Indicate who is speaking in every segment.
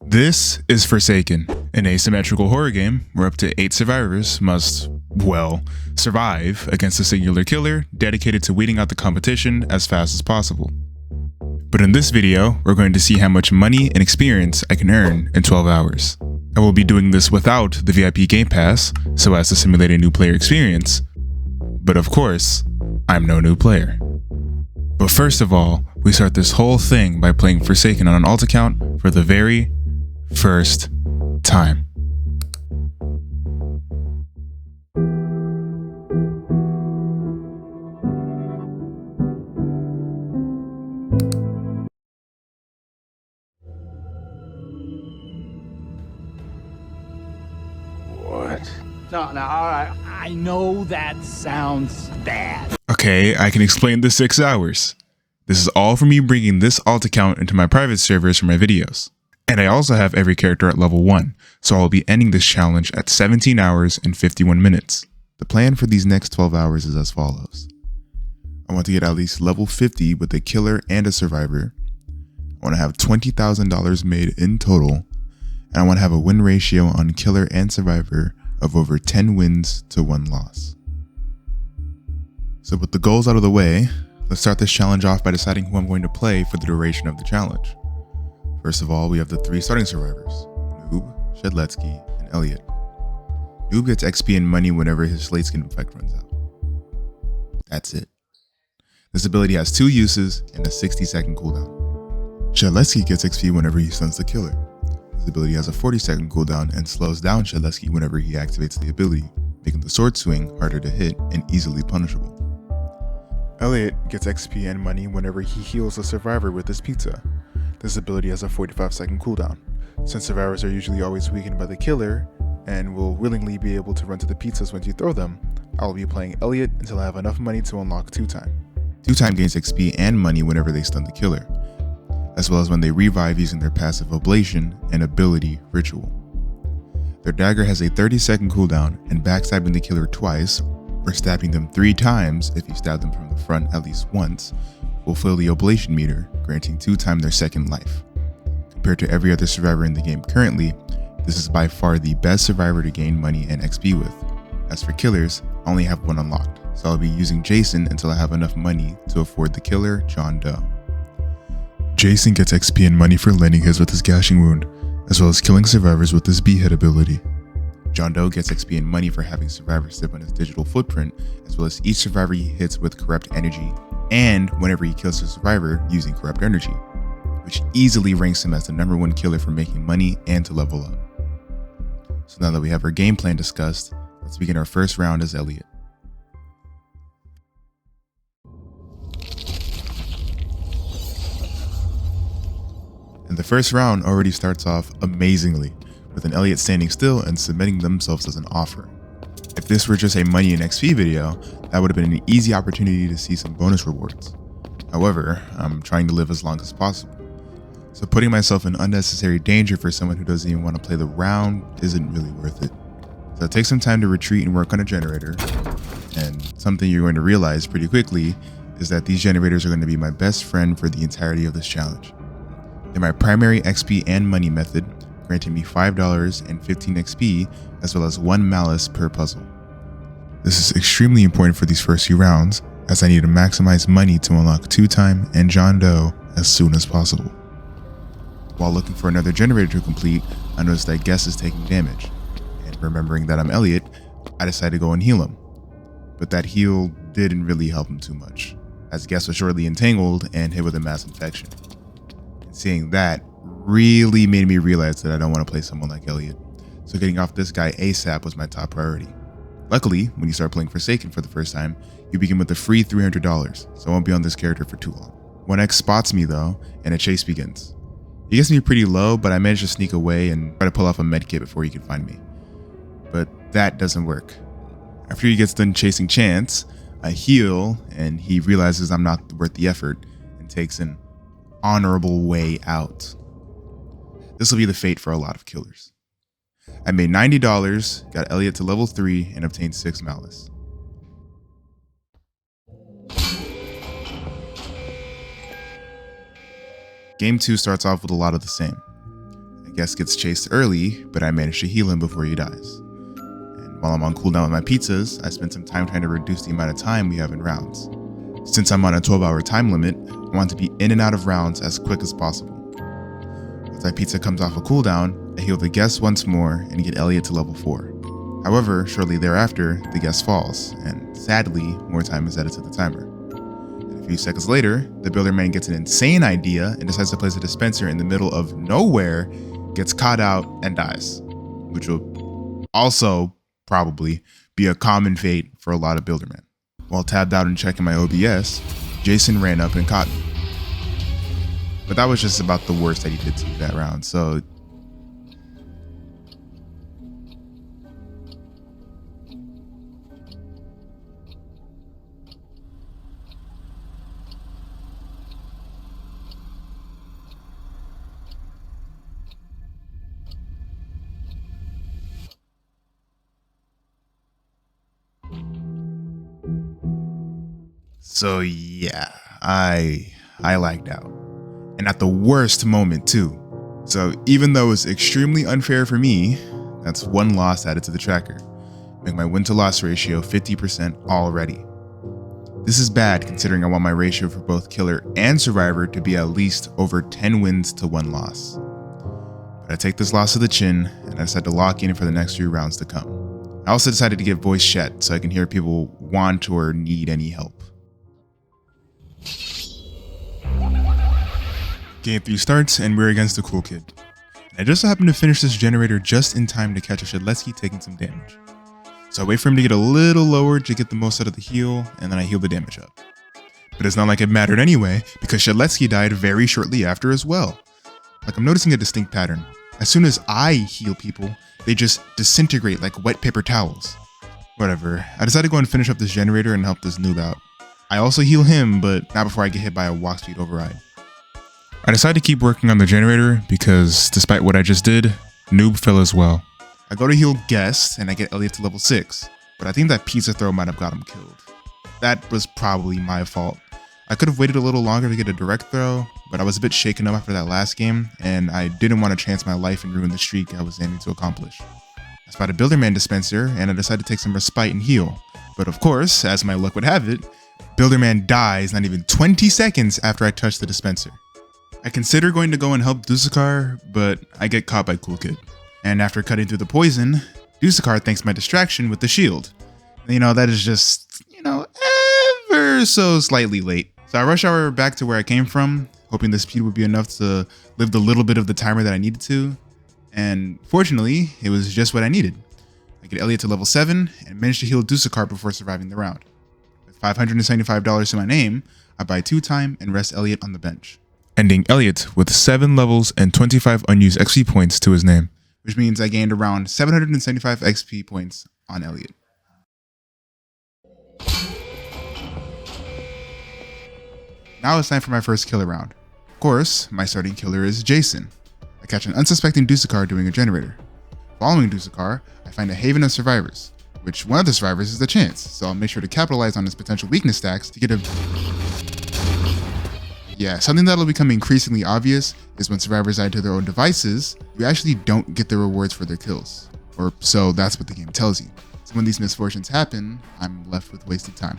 Speaker 1: This is Forsaken, an asymmetrical horror game where up to 8 survivors must, well, survive against a singular killer dedicated to weeding out the competition as fast as possible. But in this video, we're going to see how much money and experience I can earn in 12 hours. I will be doing this without the VIP Game Pass, so as to simulate a new player experience. But of course, I'm no new player. But first of all, we start this whole thing by playing Forsaken on an alt account for the very first time.
Speaker 2: What?
Speaker 3: No, all right. I know that sounds bad.
Speaker 1: Okay, I can explain the 6 hours. This is all from me bringing this alt account into my private servers for my videos. And I also have every character at level 1, so I'll be ending this challenge at 17 hours and 51 minutes. The plan for these next 12 hours is as follows. I want to get at least level 50 with a killer and a survivor. I want to have $20,000 made in total, and I want to have a win ratio on killer and survivor of over 10 wins to 1 loss. So with the goals out of the way, let's start this challenge off by deciding who I'm going to play for the duration of the challenge. First of all, we have the 3 starting survivors, Noob, Shedletsky, and Elliot. Noob gets XP and money whenever his slate skin effect runs out. That's it. This ability has 2 uses and a 60-second cooldown. Shedletsky gets XP whenever he stuns the killer. This ability has a 40-second cooldown and slows down Shedletsky whenever he activates the ability, making the sword swing harder to hit and easily punishable. Elliot gets XP and money whenever he heals a survivor with his pizza. This ability has a 45-second cooldown. Since survivors are usually always weakened by the killer and will willingly be able to run to the pizzas once you throw them, I will be playing Elliot until I have enough money to unlock 2-time. 2-time gains XP and money whenever they stun the killer, as well as when they revive using their passive Oblation and ability Ritual. Their dagger has a 30-second cooldown, and backstabbing the killer twice, or stabbing them 3 times if you stab them from the front at least once, will fill the Oblation meter, granting 2-time their second life. Compared to every other survivor in the game currently, this is by far the best survivor to gain money and XP with. As for killers, I only have 1 unlocked, so I'll be using Jason until I have enough money to afford the killer John Doe. Jason gets XP and money for landing hits with his gashing wound, as well as killing survivors with his behead ability. John Doe gets XP and money for having survivors step on his digital footprint, as well as each survivor he hits with corrupt energy, and whenever he kills a survivor using corrupt energy, which easily ranks him as the #1 killer for making money and to level up. So now that we have our game plan discussed, let's begin our first round as Elliot. And the first round already starts off amazingly, with an Elliot standing still and submitting themselves as an offer. If this were just a money and XP video, that would have been an easy opportunity to see some bonus rewards. However, I'm trying to live as long as possible, so putting myself in unnecessary danger for someone who doesn't even want to play the round isn't really worth it. So it takes some time to retreat and work on a generator, and something you're going to realize pretty quickly is that these generators are going to be my best friend for the entirety of this challenge. They're my primary XP and money method, granting me $5 and 15 XP, as well as 1 malice per puzzle. This is extremely important for these first few rounds, as I need to maximize money to unlock 2-time and John Doe as soon as possible. While looking for another generator to complete, I noticed that Guess is taking damage, and remembering that I'm Elliot, I decided to go and heal him. But that heal didn't really help him too much, as Guess was shortly entangled and hit with a mass infection. And seeing that really made me realize that I don't want to play someone like Elliot, so getting off this guy ASAP was my top priority. Luckily, when you start playing Forsaken for the first time, you begin with a free $300, so I won't be on this character for too long. 1X spots me though, and a chase begins. He gets me pretty low, but I managed to sneak away and try to pull off a medkit before he can find me. But that doesn't work. After he gets done chasing Chance, I heal, and he realizes I'm not worth the effort and takes an honorable way out. This will be the fate for a lot of killers. I made $90, got Elliot to level 3, and obtained 6 malice. Game 2 starts off with a lot of the same. guest gets chased early, but I manage to heal him before he dies. And while I'm on cooldown with my pizzas, I spend some time trying to reduce the amount of time we have in rounds. Since I'm on a 12-hour time limit, I want to be in and out of rounds as quick as possible. Once my pizza comes off a cooldown, I heal the guest once more and get Elliot to level 4. However, shortly thereafter, the guest falls, and sadly, more time is added to the timer. And a few seconds later, the builder man gets an insane idea and decides to place a dispenser in the middle of nowhere, gets caught out, and dies, which will also probably be a common fate for a lot of builder men. While tabbed out and checking my OBS, Jason ran up and caught me. But that was just about the worst that he did to me that round, so... So yeah, I lagged out. And at the worst moment too. So even though it's extremely unfair for me, that's one loss added to the tracker, make my win to loss ratio 50% already. This is bad considering I want my ratio for both killer and survivor to be at least over 10 wins to 1 loss. But I take this loss to the chin and I decide to lock in for the next few rounds to come. I also decided to get voice chat so I can hear if people want or need any help. Game 3 starts and we're against the cool kid. And I just so happen to finish this generator just in time to catch a Shedletsky taking some damage. So I wait for him to get a little lower to get the most out of the heal, and then I heal the damage up. But it's not like it mattered anyway, because Shedletsky died very shortly after as well. Like, I'm noticing a distinct pattern. As soon as I heal people, they just disintegrate like wet paper towels. Whatever, I decided to go and finish up this generator and help this noob out. I also heal him, but not before I get hit by a walk speed override. I decided to keep working on the generator because despite what I just did, noob fell as well. I go to heal guest and I get Elliot to level 6, but I think that pizza throw might have got him killed. That was probably my fault. I could have waited a little longer to get a direct throw, but I was a bit shaken up after that last game and I didn't want to chance my life and ruin the streak I was aiming to accomplish. I spot a Builderman dispenser and I decide to take some respite and heal. But of course, as my luck would have it, Builderman dies not even 20 seconds after I touch the dispenser. I consider going to go and help Dusakar, but I get caught by Cool Kid. And after cutting through the poison, Dusakar thanks my distraction with the shield. And, that is just, ever so slightly late. So I rush hour back to where I came from, hoping the speed would be enough to live the little bit of the timer that I needed to. And fortunately, it was just what I needed. I get Elliot to level 7 and manage to heal Dusakar before surviving the round. With $575 to my name, I buy 2-time and rest Elliot on the bench, ending Elliot with 7 levels and 25 unused XP points to his name, which means I gained around 775 XP points on Elliot. Now it's time for my first killer round. Of course, my starting killer is Jason. I catch an unsuspecting Dusakar doing a generator. Following Dusakar, I find a haven of survivors, which one of the survivors is the chance, so I'll make sure to capitalize on his potential weakness stacks to get a... Yeah, something that'll become increasingly obvious is when survivors die to their own devices, you actually don't get the rewards for their kills. Or so that's what the game tells you. So when these misfortunes happen, I'm left with wasted time.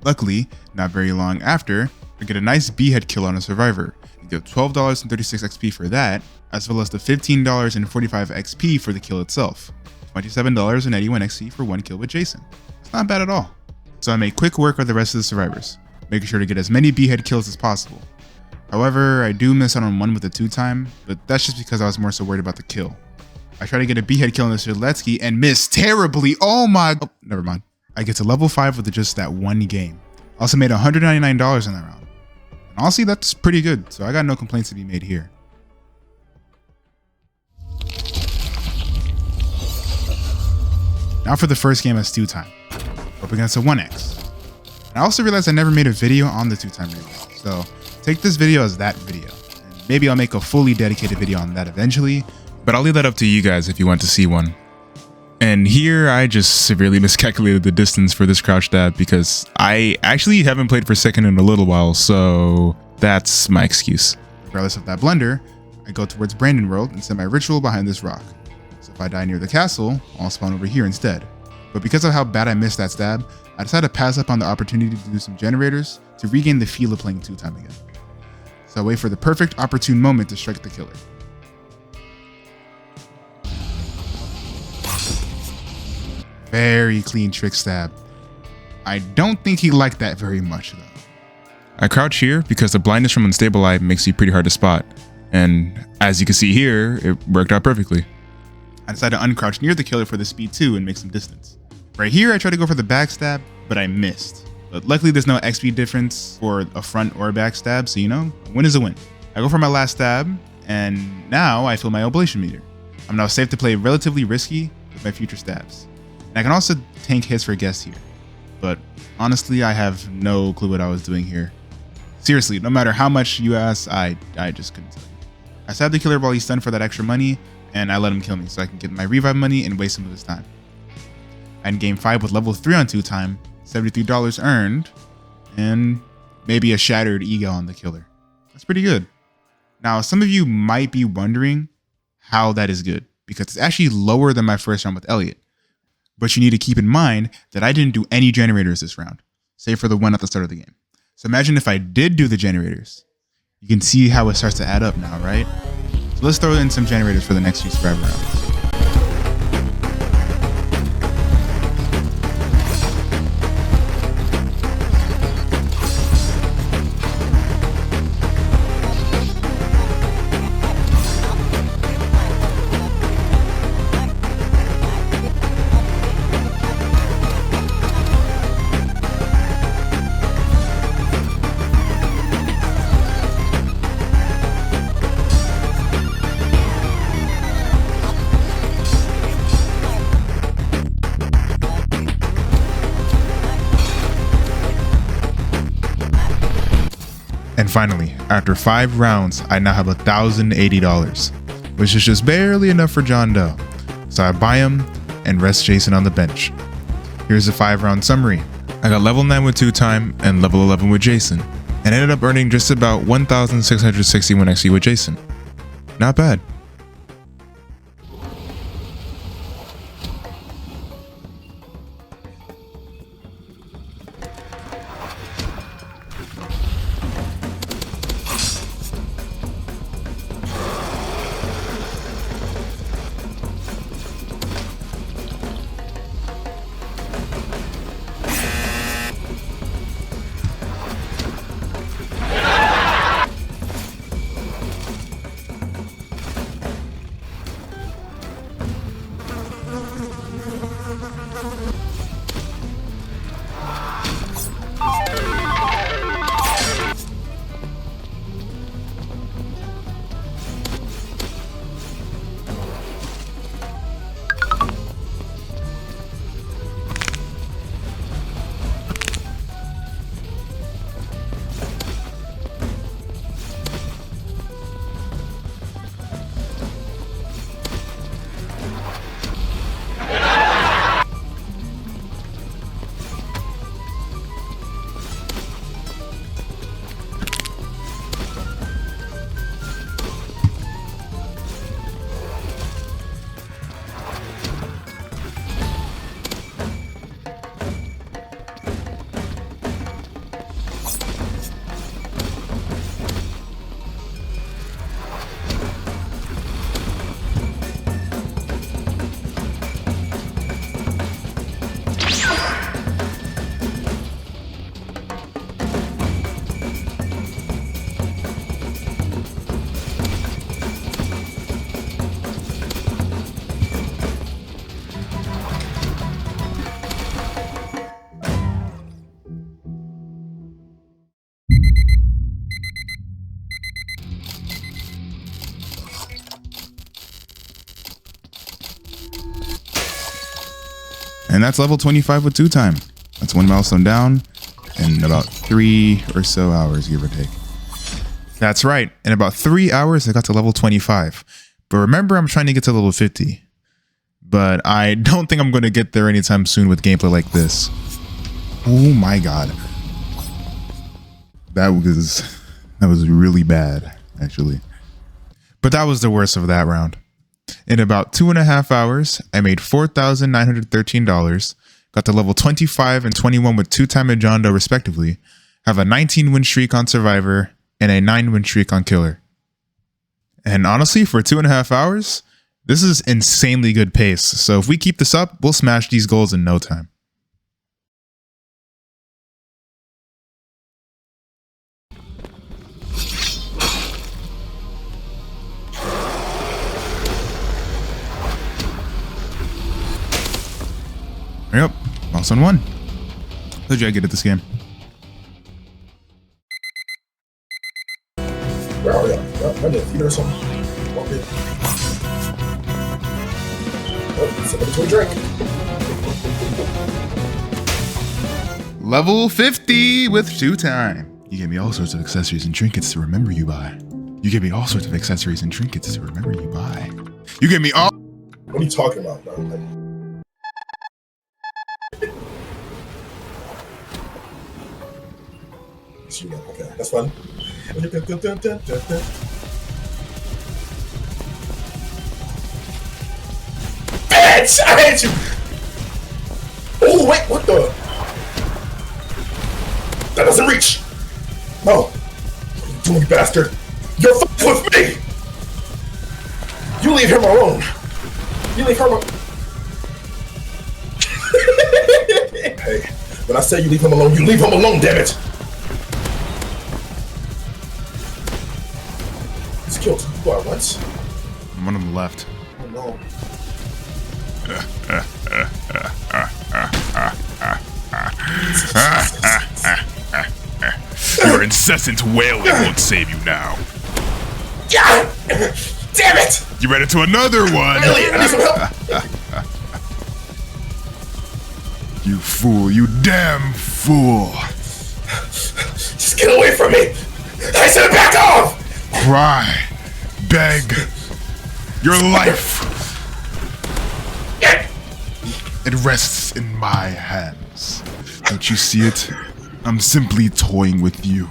Speaker 1: Luckily, not very long after, I get a nice B-head kill on a survivor and get $12.36 XP for that, as well as the $15.45 XP for the kill itself. $27.81 XP for 1 kill with Jason. It's not bad at all. So I make quick work of the rest of the survivors, making sure to get as many B-head kills as possible. However, I do miss out on one with a 2-time, but that's just because I was more so worried about the kill. I try to get a B-head kill on the Shedletsky and miss terribly. Oh, never mind. I get to level 5 with just that one game. Also made $199 in that round. And honestly, that's pretty good, so I got no complaints to be made here. Now for the first game as 2-time, up against a 1x. And I also realized I never made a video on the 2-time race, so take this video as that video, and maybe I'll make a fully dedicated video on that eventually, but I'll leave that up to you guys if you want to see one. And here I just severely miscalculated the distance for this crouch dab because I actually haven't played for second in a little while, so that's my excuse. Regardless of that blunder, I I go towards Brandon World and set my ritual behind this rock. So if I die near the castle, I'll spawn over here instead. But because of how bad I missed that stab, I decided to pass up on the opportunity to do some generators to regain the feel of playing 2-time again. So I wait for the perfect opportune moment to strike the killer. Very clean trick stab. I don't think he liked that very much though. I crouch here because the blindness from Unstable Eye makes you pretty hard to spot. And as you can see here, it worked out perfectly. I decided to uncrouch near the killer for the speed 2 and make some distance. Right here, I tried to go for the backstab, but I missed. But luckily there's no XP difference for a front or backstab, so you know, a win is a win. I go for my last stab, and now I fill my oblation meter. I'm now safe to play relatively risky with my future stabs. And I can also tank hits for guests here. But honestly, I have no clue what I was doing here. Seriously, no matter how much you ask, I just couldn't tell you. I stabbed the killer while he's stunned for that extra money, and I let him kill me so I can get my revive money and waste some of his time. I end game 5 with level 3 on 2-time, $73 earned, and maybe a shattered ego on the killer. That's pretty good. Now, some of you might be wondering how that is good, because it's actually lower than my first round with Elliot. But you need to keep in mind that I didn't do any generators this round, save for the one at the start of the game. So imagine if I did do the generators. You can see how it starts to add up now, right? So let's throw in some generators for the next few subscriber rounds. And finally, after 5 rounds, I now have $1,080, which is just barely enough for John Doe. So I buy him and rest Jason on the bench. Here's a 5-round summary. I got level 9 with 2-time and level 11 with Jason, and ended up earning just about 1,661 XP with Jason. Not bad. And that's level 25 with 2-time. That's 1 milestone down in about 3 or so hours, give or take. That's right. In about 3 hours, I got to level 25. But remember, I'm trying to get to level 50. But I don't think I'm going to get there anytime soon with gameplay like this. Oh my god. That was really bad, actually. But that was the worst of that round. In about 2.5 hours, I made $4,913, got to level 25 and 21 with 2-time and John Doe respectively, have a 19-win streak on Survivor, and a 9-win streak on Killer. And honestly, for 2.5 hours, this is insanely good pace, so if we keep this up, we'll smash these goals in no time. Yep, Milestone 1. Told you I'd get at this game.
Speaker 2: Where are we? I need a theater or something. Okay. Oh, somebody to a drink.
Speaker 1: Level 50 with 2-time. You gave me all sorts of accessories and trinkets to remember you by. You gave me all sorts of accessories and trinkets to remember you by. You gave me all...
Speaker 2: What are you talking about, bro? Like, it's you now. Okay, that's fun. Bitch! I hate you! Oh, wait, what the? That doesn't reach! No! What are you doing, you bastard? You're fucking with me! You leave him alone! You leave her alone! Hey, when I say you leave him alone, you leave him alone, damn it! He's killed two people at once?
Speaker 1: One on the left.
Speaker 2: Oh no.
Speaker 1: Your incessant wailing won't save you now.
Speaker 2: Yeah! Damn it!
Speaker 1: You ran into another one!
Speaker 2: Elliot, I need some help!
Speaker 1: You fool, you damn fool!
Speaker 2: Just get away from me! I said back off!
Speaker 1: Cry, beg, your life. It rests in my hands. Don't you see it? I'm simply toying with you.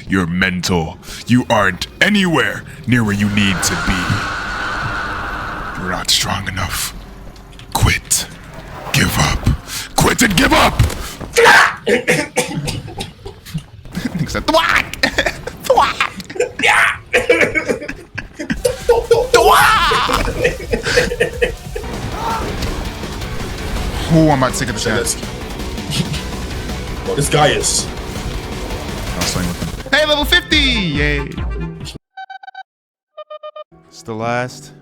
Speaker 1: You're mental. You aren't anywhere near where you need to be. You're not strong enough. Quit. Give up. Quit and give up! Except thwack! Thwack! Oh, I'm about to take the chance.
Speaker 2: Well, this guy is.
Speaker 1: I'll swing with him. Hey, level 50! Yay! It's the last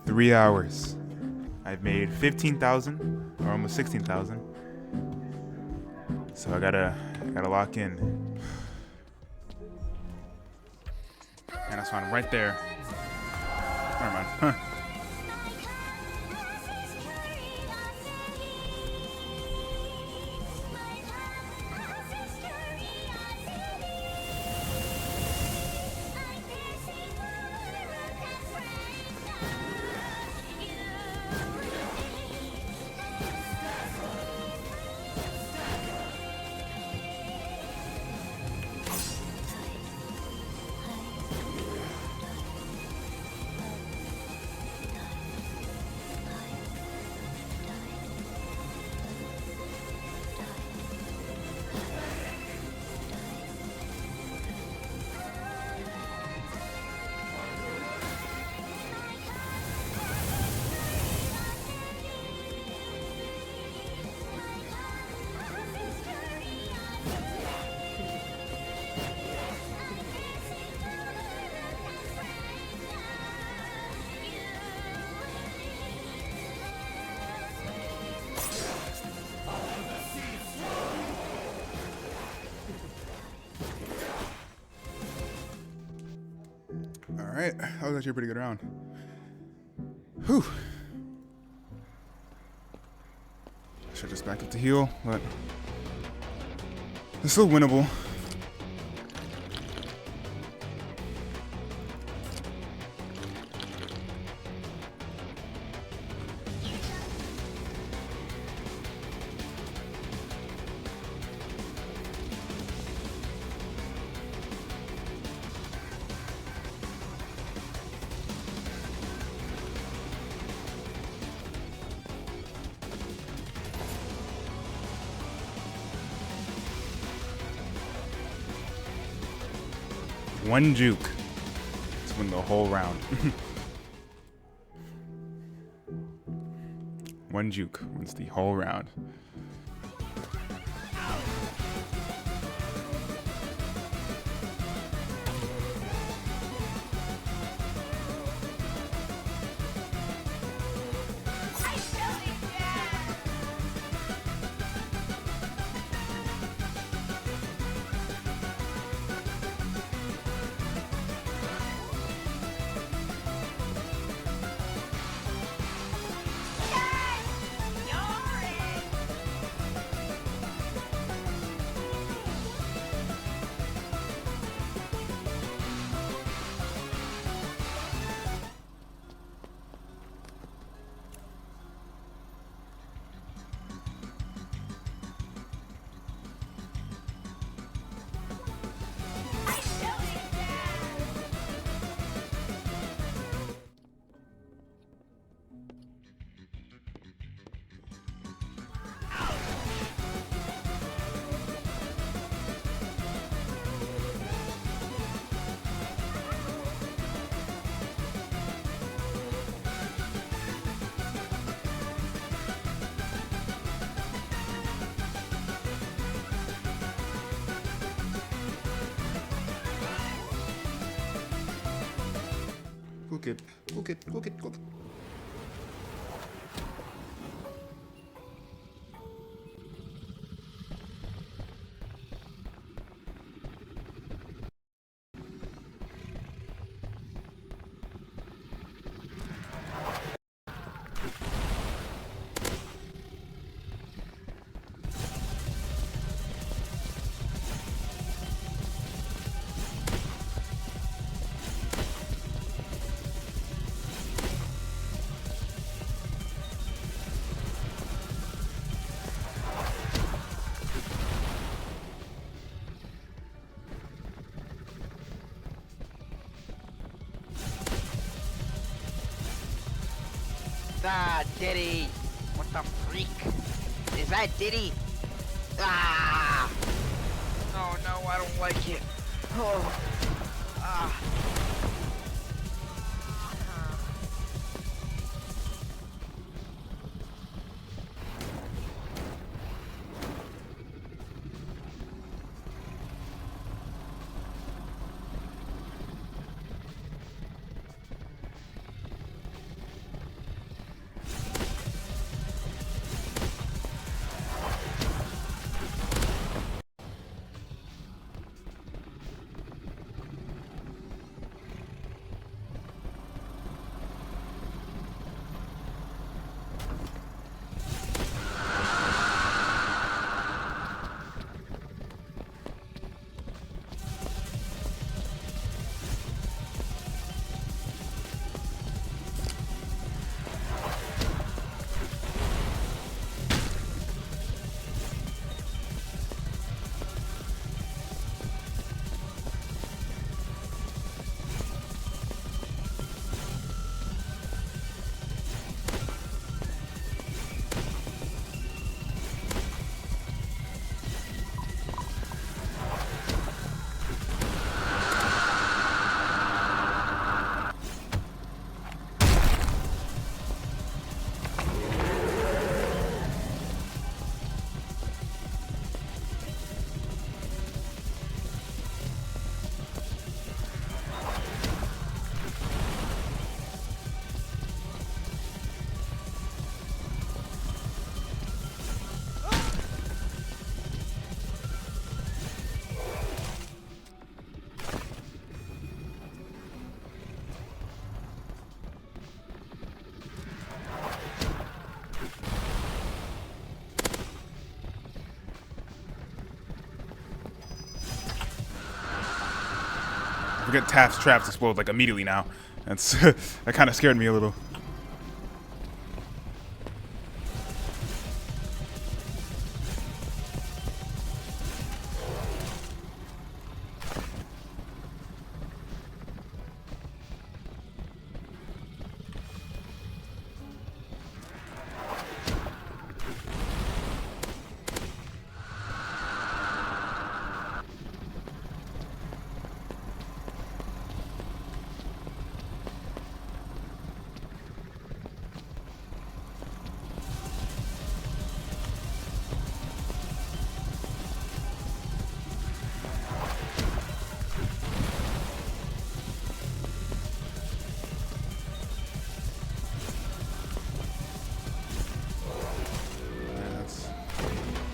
Speaker 1: 3 hours. I've made 15,000, or almost 16,000. So I gotta lock in. And I spawned right there. Never mind. Huh. Alright, that was actually a pretty good round. Whew. I should just back up to heal, but it's still winnable. One juke to win the whole round. One juke wins the whole round. Cook it, cook it, cook it, cook it.
Speaker 4: Ah, Diddy! What the freak? Is that Diddy? Ah! Oh no, I don't like it. Oh. Ah.
Speaker 1: I forget Taft's traps explode like immediately now. That's that kind of scared me a little.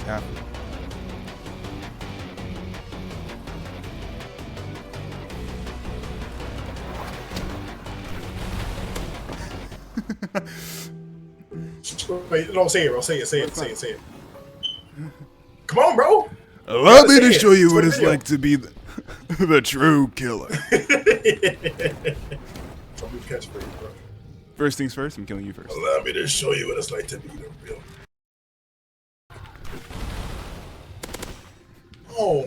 Speaker 1: careful.
Speaker 2: Wait, no, say it, bro. Say it. Come on, bro.
Speaker 1: Allow me to
Speaker 2: say
Speaker 1: show
Speaker 2: it.
Speaker 1: you
Speaker 2: It's
Speaker 1: what
Speaker 2: for
Speaker 1: it's
Speaker 2: video.
Speaker 1: like to be the true killer.
Speaker 2: Don't be catchphrase, bro.
Speaker 1: First things first, I'm killing you first.
Speaker 2: Allow me to show you what it's like to be the real. Oh,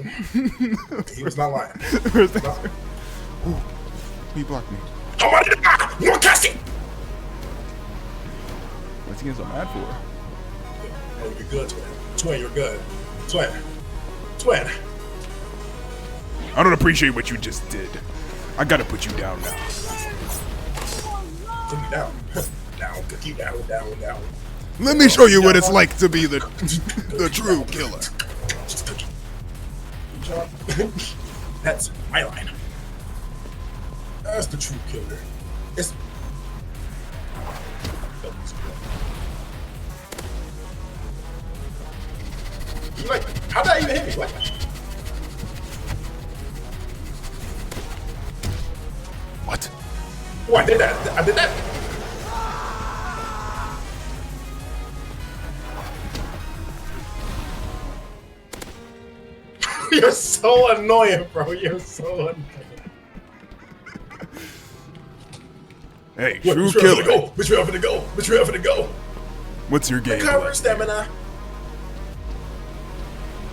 Speaker 2: he was not lying.
Speaker 1: First things first. Ooh, he blocked me.
Speaker 2: Come on, no casting.
Speaker 1: What's he getting so mad for?
Speaker 2: Oh, you're good, Twin. Twin, you're good. Twin.
Speaker 1: I don't appreciate what you just did. I gotta put you down now.
Speaker 2: Put me down. Down, cookie, down.
Speaker 1: Let me show you what it's like to be the true killer.
Speaker 2: That's my line. That's the true killer. It's. Like, how did that even hit me? What?
Speaker 1: What?
Speaker 2: Oh, I did that. You're so annoying, bro. You're so annoying.
Speaker 1: Hey,
Speaker 2: What,
Speaker 1: true
Speaker 2: which way I'm
Speaker 1: killer.
Speaker 2: finna go? Which way I'm finna go?
Speaker 1: What's your game?
Speaker 2: Recover stamina.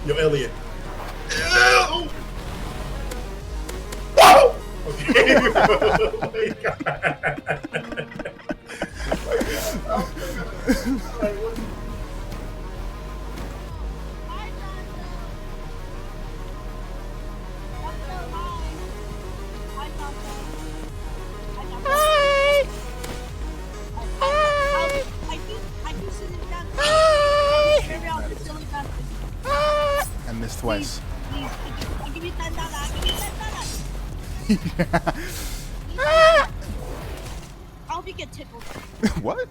Speaker 2: Yo, Elliot. Ew. Whoa! Okay. Oh my God.
Speaker 1: I missed twice.
Speaker 5: Please, I'll give you $10. I'll give you $10. I hope you get tickled.
Speaker 1: What?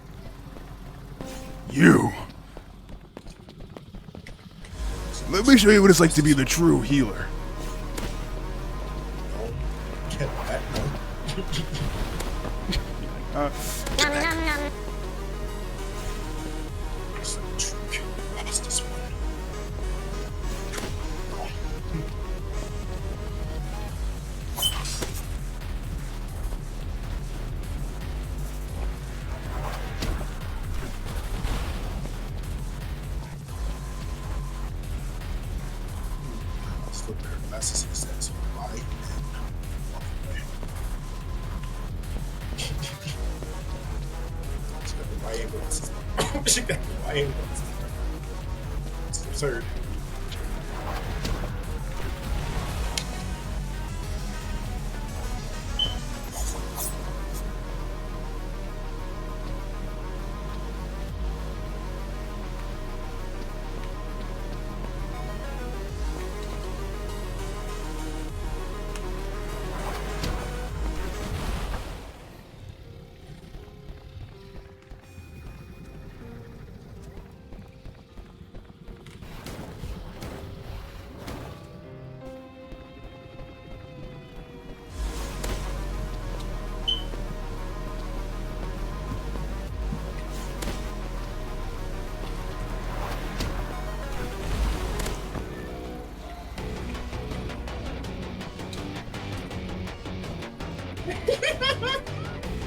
Speaker 1: You. Let me show you what it's like to be the true healer.
Speaker 2: Get back,
Speaker 1: Uh,
Speaker 2: It's like true killer. Lost this one. Let's flip their glasses and says, why? She got the YA glasses. She got the YA glasses. It's absurd.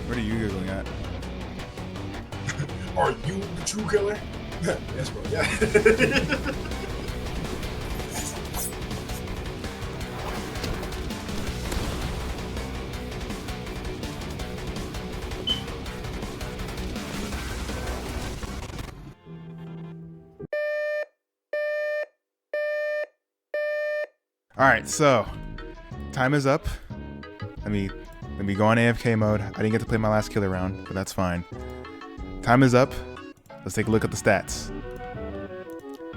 Speaker 1: what are you giggling at?
Speaker 2: Are you the true killer? Yes, bro. Yeah.
Speaker 1: All right, so time is up. Let me go on AFK mode. I didn't get to play my last killer round, but that's fine. Time is up. Let's take a look at the stats.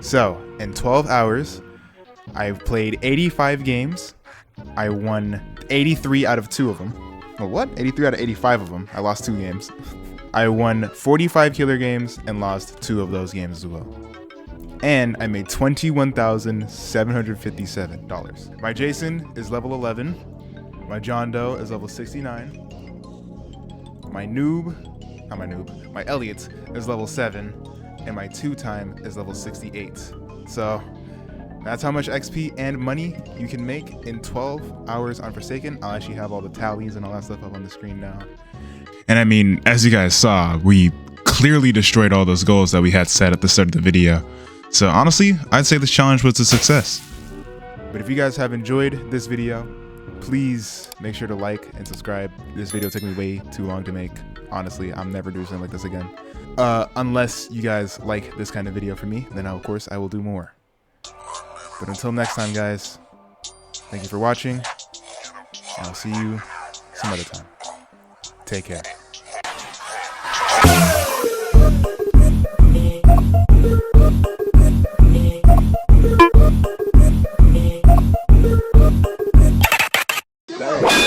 Speaker 1: So, in 12 hours, I've played 85 games. I won 83 out of 2 of them. Well, what? 83 out of 85 of them. I lost 2 games. I won 45 killer games and lost 2 of those games as well. and I made $21,757. My Jason is level 11. My John Doe is level 69. My Elliot is level 7. And my 2-time is level 68. So that's how much XP and money you can make in 12 hours on Forsaken. I'll actually have all the tallies and all that stuff up on the screen now. And I mean, as you guys saw, we clearly destroyed all those goals that we had set at the start of the video. So honestly, I'd say this challenge was a success. But if you guys have enjoyed this video, please make sure to like and subscribe. This video took me way too long to make. Honestly, I'm never doing something like this again. Unless you guys like this kind of video from me, then of course I will do more. But until next time, guys, thank you for watching, and I'll see you some other time. Take care.